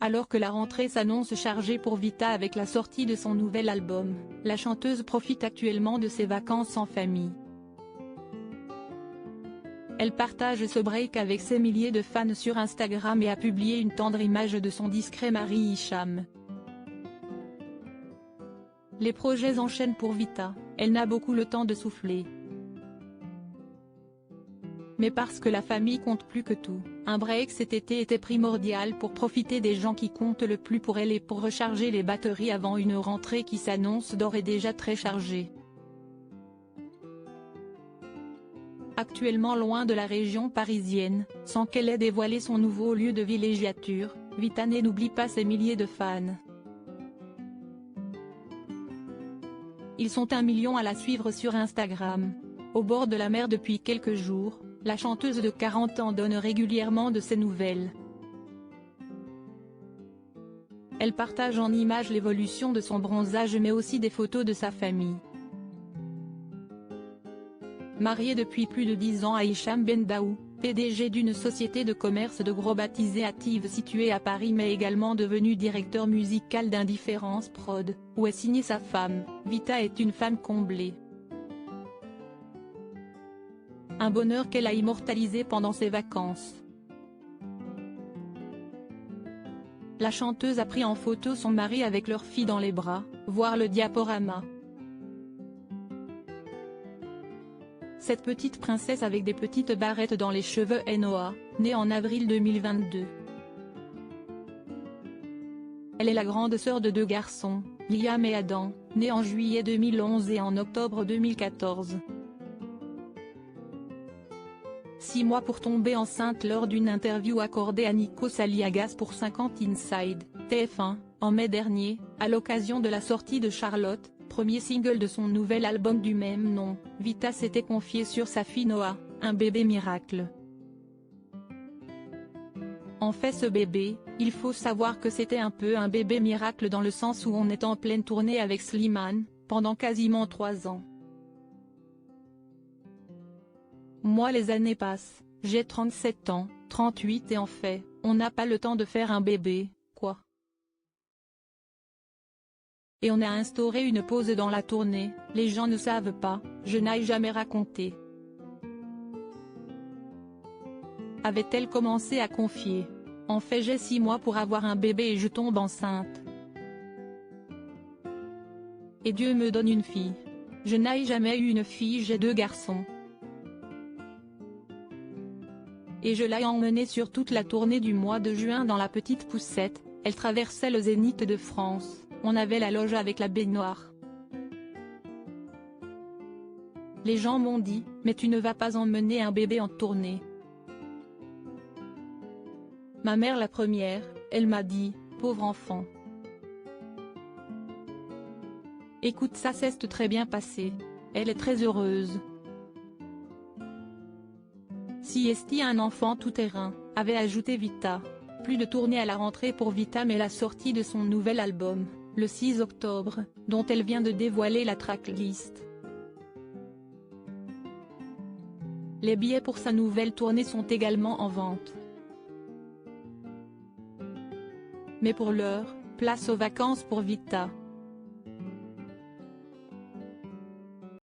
Alors que la rentrée s'annonce chargée pour Vita avec la sortie de son nouvel album, la chanteuse profite actuellement de ses vacances en famille. Elle partage ce break avec ses milliers de fans sur Instagram et a publié une tendre image de son discret mari Hicham. Les projets enchaînent pour Vita, elle n'a beaucoup le temps de souffler. Mais parce que la famille compte plus que tout, un break cet été était primordial pour profiter des gens qui comptent le plus pour elle et pour recharger les batteries avant une rentrée qui s'annonce d'ores et déjà très chargée. Actuellement loin de la région parisienne, sans qu'elle ait dévoilé son nouveau lieu de villégiature, Vita n'oublie pas ses milliers de fans. Ils sont 1 million à la suivre sur Instagram. Au bord de la mer depuis quelques jours, la chanteuse de 40 ans donne régulièrement de ses nouvelles. Elle partage en images l'évolution de son bronzage mais aussi des photos de sa famille. Mariée depuis plus de 10 ans à Hicham Bendaou, PDG d'une société de commerce de gros baptisée Active située à Paris mais également devenu directeur musical d'Indifference Prod, où est signée sa femme, Vita est une femme comblée. Un bonheur qu'elle a immortalisé pendant ses vacances. La chanteuse a pris en photo son mari avec leur fille dans les bras, voir le diaporama. Cette petite princesse avec des petites barrettes dans les cheveux est Noah, née en avril 2022. Elle est la grande sœur de 2 garçons, Liam et Adam, nés en juillet 2011 et en octobre 2014. 6 mois pour tomber enceinte lors d'une interview accordée à Nikos Aliagas pour 50 Inside, TF1, en mai dernier, à l'occasion de la sortie de Charlotte, premier single de son nouvel album du même nom, Vita s'était confiée sur sa fille Noah, un bébé miracle. En fait ce bébé, il faut savoir que c'était un peu un bébé miracle dans le sens où on est en pleine tournée avec Slimane, pendant quasiment 3 ans. Moi les années passent, j'ai 37 ans, 38 et en fait, on n'a pas le temps de faire un bébé, quoi. Et on a instauré une pause dans la tournée, les gens ne savent pas, je n'ai jamais raconté. Avait-elle commencé à confier. En fait j'ai 6 mois pour avoir un bébé et je tombe enceinte. Et Dieu me donne une fille. Je n'ai jamais eu une fille, j'ai 2 garçons. Et je l'ai emmenée sur toute la tournée du mois de juin dans la petite poussette, elle traversait le Zénith de France, on avait la loge avec la baignoire. Les gens m'ont dit, mais tu ne vas pas emmener un bébé en tournée. Ma mère la première, elle m'a dit, pauvre enfant. Écoute ça s'est très bien passé, elle est très heureuse. Si esti un enfant tout terrain, avait ajouté Vita. Plus de tournée à la rentrée pour Vita mais la sortie de son nouvel album, le 6 octobre, dont elle vient de dévoiler la tracklist. Les billets pour sa nouvelle tournée sont également en vente. Mais pour l'heure, place aux vacances pour Vita.